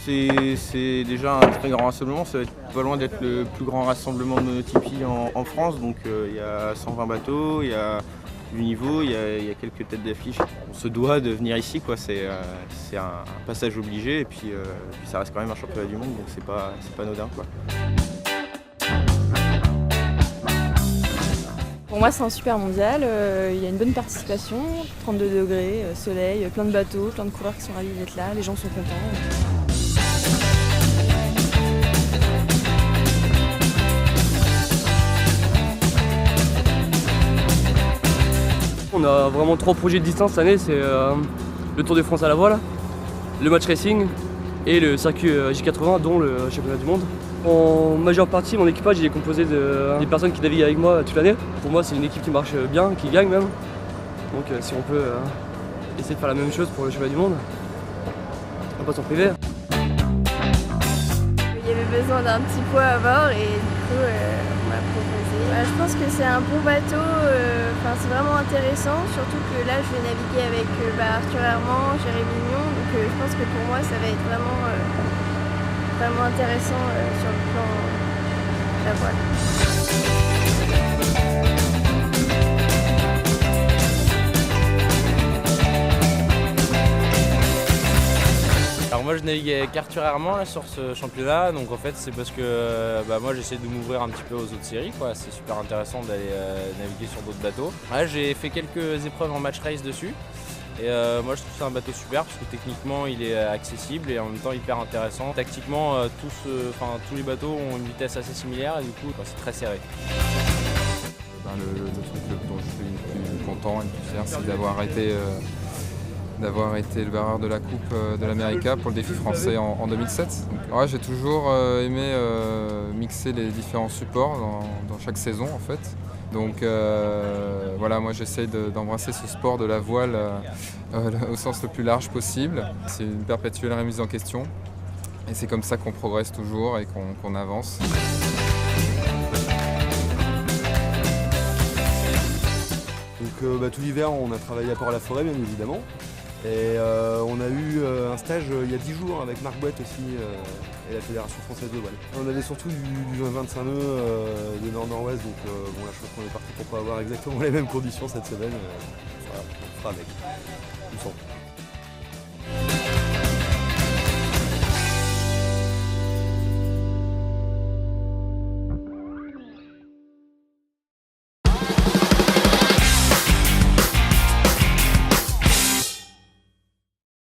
c'est déjà un très grand rassemblement, ça va être pas loin d'être le plus grand rassemblement de monotypie en France, donc il y a 120 bateaux, il y a du niveau, il y a quelques têtes d'affiche. On se doit de venir ici, quoi. C'est un passage obligé et puis ça reste quand même un championnat du monde, donc c'est pas anodin, quoi. Pour moi, c'est un super mondial, il y a une bonne participation, 32 degrés, soleil, plein de bateaux, plein de coureurs qui sont ravis d'être là, les gens sont contents. On a vraiment 3 projets de distance cette année, c'est le Tour de France à la voile, le match racing et le circuit J80, dont le championnat du monde. En majeure partie, mon équipage il est composé des personnes qui naviguent avec moi toute l'année. Pour moi, c'est une équipe qui marche bien, qui gagne même. Donc si on peut essayer de faire la même chose pour le championnat du monde, on va pas s'en priver. Il y avait besoin d'un petit pot à bord et du coup on m'a proposé. Je pense que c'est un bon bateau, c'est vraiment intéressant, surtout que là je vais naviguer avec Arthur Herman, Jérémy Mignon, donc je pense que pour moi ça va être vraiment intéressant sur le plan de la voile. Alors moi je navigue avec Arthur Herman là, sur ce championnat, donc en fait c'est parce que moi j'essaie de m'ouvrir un petit peu aux autres séries, quoi. C'est super intéressant d'aller naviguer sur d'autres bateaux. Ouais, j'ai fait quelques épreuves en match race dessus et moi je trouve ça un bateau super parce que techniquement il est accessible et en même temps hyper intéressant. Tactiquement tous les bateaux ont une vitesse assez similaire et du coup c'est très serré. Le truc dont je suis le plus content et le plus fier, c'est d'avoir été le barreur de la Coupe de l'América pour le défi français en 2007. Donc, ouais, j'ai toujours aimé mixer les différents supports dans chaque saison en fait. Donc voilà, moi j'essaie d'embrasser ce sport de la voile au sens le plus large possible. C'est une perpétuelle remise en question et c'est comme ça qu'on progresse toujours et qu'on avance. Donc tout l'hiver on a travaillé à Port-la-Forêt bien évidemment. Et on a eu un stage il y a 10 jours avec Marc Bouette aussi et la Fédération Française de Voile. On avait surtout du 25 nœuds de nord-nord-ouest, donc là je pense qu'on est parti pour pas avoir exactement les mêmes conditions cette semaine. Voilà, on fera avec. Tout